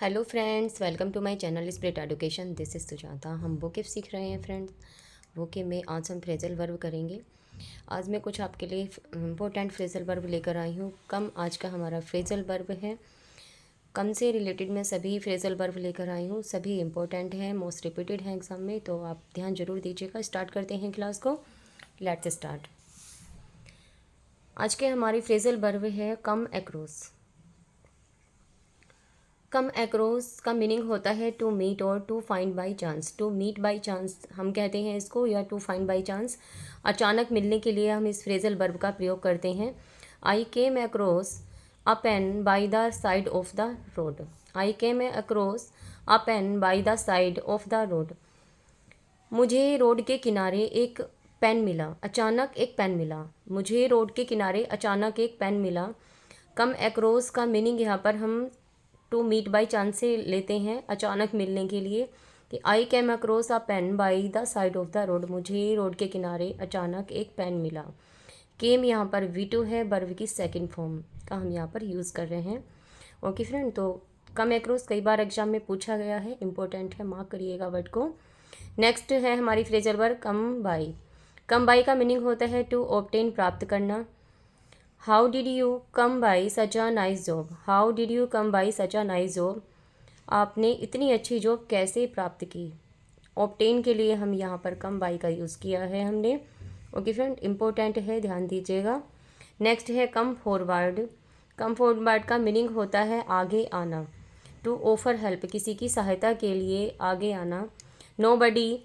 Hello friends, welcome to my channel spirit education. This is Sujata. हम vocab सीख रहे हैं फ्रेंड्स। वोकेब में आज हम फ्रेजल वर्ब करेंगे। आज मैं कुछ आपके लिए इम्पोर्टेंट फ्रेजल वर्ब लेकर आई हूँ। कम आज का हमारा फ्रेजल वर्ब है। कम से रिलेटेड मैं सभी फ्रेजल वर्ब लेकर आई हूँ। सभी इम्पोर्टेंट हैं, मोस्ट रिपीटेड हैं एग्जाम में, तो आप ध्यान जरूर दीजिएगा। स्टार्ट करते हैं क्लास को। Let's start. आज के हमारी फ्रेजल वर्ब है कम एक्रोस। कम एक्रोस का मीनिंग होता है टू मीट और to find by chance. To meet by chance हम कहते हैं इसको, या टू फाइंड बाई चांस। अचानक मिलने के लिए हम इस फ्रेजल वर्ब का प्रयोग करते हैं। I came across a pen by the side of the road. I came across a pen by the side of the road. मुझे रोड के किनारे एक पेन मिला। अचानक एक पेन मिला। मुझे रोड के किनारे अचानक एक पेन मिला। कम एक्रोस का मीनिंग यहाँ पर हम टू मीट बाई चांस से लेते हैं, अचानक मिलने के लिए, कि I came across a pen by the side of the road. मुझे रोड के किनारे अचानक एक पेन मिला। केम यहाँ पर V2 है, वर्ब की सेकंड फॉर्म का हम यहाँ पर यूज़ कर रहे हैं। ओके फ्रेंड, तो कम एक्रोस कई बार एग्जाम में पूछा गया है, इंपॉर्टेंट है, मार्क करिएगा वर्ड को। नेक्स्ट है हमारी phrasal verb come by. Come by का मीनिंग होता है टू ऑब्टेन, प्राप्त करना। How did you come by such a nice job. How did you come by such a nice job. आपने इतनी अच्छी जॉब कैसे प्राप्त की। ऑब्टेन के लिए हम यहाँ पर कम बाई का यूज़ किया है हमने। ओके फ्रेंड, इंपॉर्टेंट है, ध्यान दीजिएगा। नेक्स्ट है कम फॉरवर्ड। कम फॉरवर्ड का मीनिंग होता है आगे आना। टू ऑफर हेल्प, किसी की सहायता के लिए आगे आना। Nobody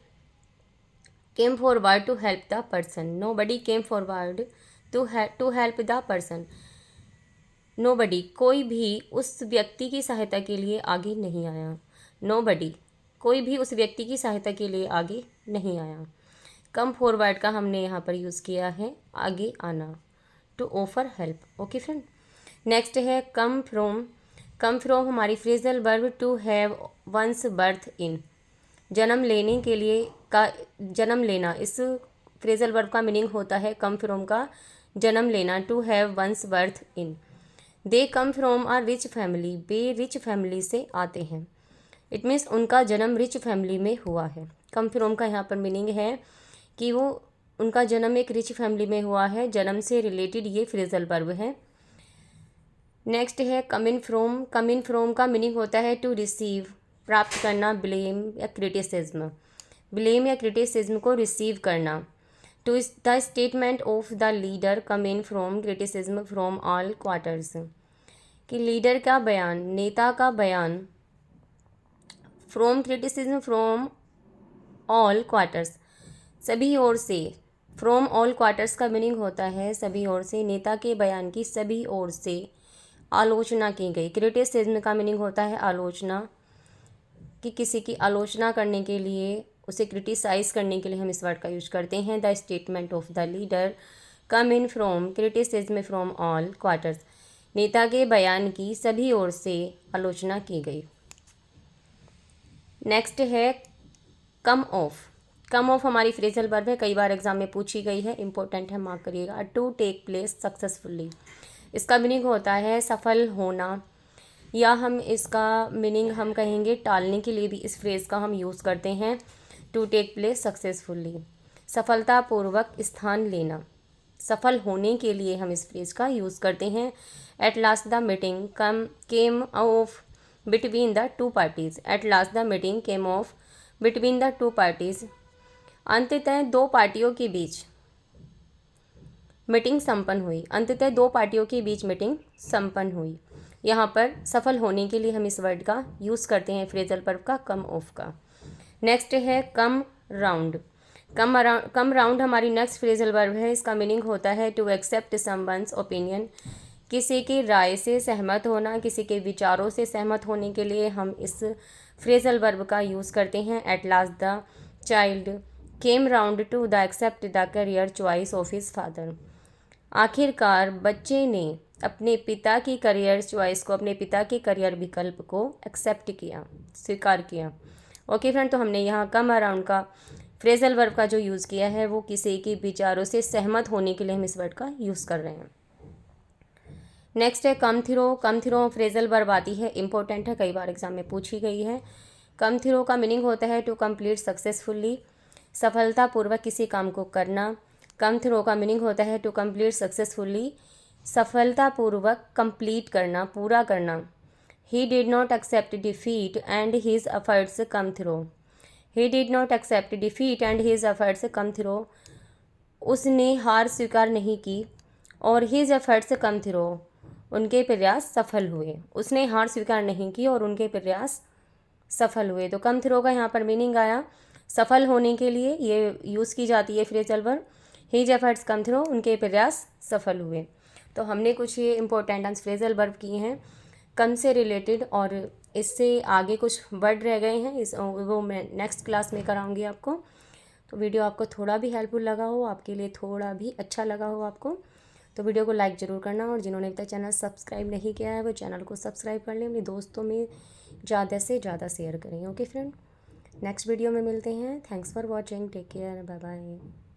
came forward to help the person. Nobody came forward to help the person. Nobody, कोई भी उस व्यक्ति की सहायता के लिए आगे नहीं आया। नोबडी, कोई भी उस व्यक्ति की सहायता के लिए आगे नहीं आया। कम फॉरवर्ड का हमने यहाँ पर यूज़ किया है आगे आना, to offer help. Okay friend, next है कम फ्रॉम। कम फ्रॉम हमारी phrasal verb to have one's birth in. जन्म लेने के लिए का जन्म लेना, इस फ्रेजल वर्ब का मीनिंग होता है कम फ्रॉम का जन्म लेना, to have one's birth in. They come from a rich family. वे रिच फैमिली से आते हैं। इट मीन्स उनका जन्म रिच फैमिली में हुआ है। कम फ्रॉम का यहाँ पर मीनिंग है कि वो उनका जन्म एक रिच फैमिली में हुआ है। जन्म से रिलेटेड ये फ्रेजल वर्ब है। नेक्स्ट है come in from. Come in from का मीनिंग होता है टू रिसीव, प्राप्त करना, ब्लेम या क्रिटिसिज्म। ब्लेम या क्रिटिसिज्म को रिसीव करना। To the statement of the leader come in from criticism from all quarters. कि लीडर का बयान, नेता का बयान, from criticism from all quarters, सभी ओर से। फ्रॉम ऑल क्वार्टर्स का मीनिंग होता है सभी ओर से। नेता के बयान की सभी ओर से आलोचना की गई। क्रिटिसिज्म का मीनिंग होता है आलोचना, कि किसी की आलोचना करने के लिए, उसे क्रिटिसाइज करने के लिए हम इस वर्ड का यूज करते हैं। The statement of the leader come in from criticism from all quarters. नेता के बयान की सभी ओर से आलोचना की गई। नेक्स्ट है कम ऑफ। कम ऑफ हमारी फ्रेजल वर्ब है, कई बार एग्जाम में पूछी गई है, इंपॉर्टेंट है, मार्क करिएगा। टू टेक प्लेस सक्सेसफुली, इसका मीनिंग होता है सफल होना, या हम इसका मीनिंग हम कहेंगे टालने के लिए भी इस फ्रेज़ का हम यूज़ करते हैं। टू टेक प्लेस सक्सेसफुली, सफलतापूर्वक स्थान लेना। सफल होने के लिए हम इस फ्रेज़ का यूज़ करते हैं। At last the meeting came of between the two parties. Eight last the meeting came of between the two parties, अंततः दो पार्टियों के बीच मीटिंग संपन्न हुई। अंततः दो पार्टियों के बीच मीटिंग संपन्न हुई। यहाँ पर सफल होने के लिए हम इस वर्ड का यूज़ करते हैं फ्रेजल वर्ब का कम ऑफ का। नेक्स्ट है कम राउंड। कम राउंड हमारी नेक्स्ट फ्रेजल वर्ब है। इसका मीनिंग होता है टू एक्सेप्ट समवन्स ओपिनियन, किसी की राय से सहमत होना, किसी के विचारों से सहमत होने के लिए हम इस फ्रेजल वर्ब का यूज़ करते हैं। At last the child came round to the accept the career choice of his father. आखिरकार बच्चे ने अपने पिता की करियर चॉइस को, अपने पिता के करियर विकल्प को एक्सेप्ट किया, स्वीकार किया। ओके फ्रेंड, तो हमने यहाँ कम अराउंड का फ्रेजल वर्ब का जो यूज़ किया है वो किसी के विचारों से सहमत होने के लिए हम इस वर्ड का यूज़ कर रहे हैं। नेक्स्ट है कम थ्रो। कम थ्रो फ्रेजल वर्ब आती है, इंपॉर्टेंट है, कई बार एग्जाम में पूछी गई है। कम थ्रो का मीनिंग होता है टू कंप्लीट सक्सेसफुल्ली, सफलतापूर्वक किसी काम को करना। कम थ्रो का मीनिंग होता है टू कंप्लीट सक्सेसफुल्ली, सफलतापूर्वक कंप्लीट करना, पूरा करना। He did not accept defeat and his efforts come through. He did not accept defeat and his efforts come through. उसने हार स्वीकार नहीं की और हीज एफर्ट्स कम थ्रो, उनके प्रयास सफल हुए। उसने हार स्वीकार नहीं की और उनके प्रयास सफल हुए। तो कम थ्रो का यहाँ पर मीनिंग आया सफल होने के लिए ये यूज़ की जाती है phrasal verb. His efforts come throw, उनके प्रयास सफल हुए। तो हमने कुछ ये इंपॉर्टेंट फ्रेजल वर्ब किए हैं कम से रिलेटेड, और इससे आगे कुछ वर्ड रह गए हैं, वो मैं नेक्स्ट क्लास में कराऊंगी आपको। तो वीडियो आपको थोड़ा भी हेल्पफुल लगा हो, आपके लिए थोड़ा भी अच्छा लगा हो आपको, तो वीडियो को लाइक ज़रूर करना, और जिन्होंने अभी तक चैनल सब्सक्राइब नहीं किया है वो चैनल को सब्सक्राइब कर लें, अपने दोस्तों में ज़्यादा से ज़्यादा शेयर करें। ओके फ्रेंड, नेक्स्ट वीडियो में मिलते हैं। Thanks for watching, take care, bye bye.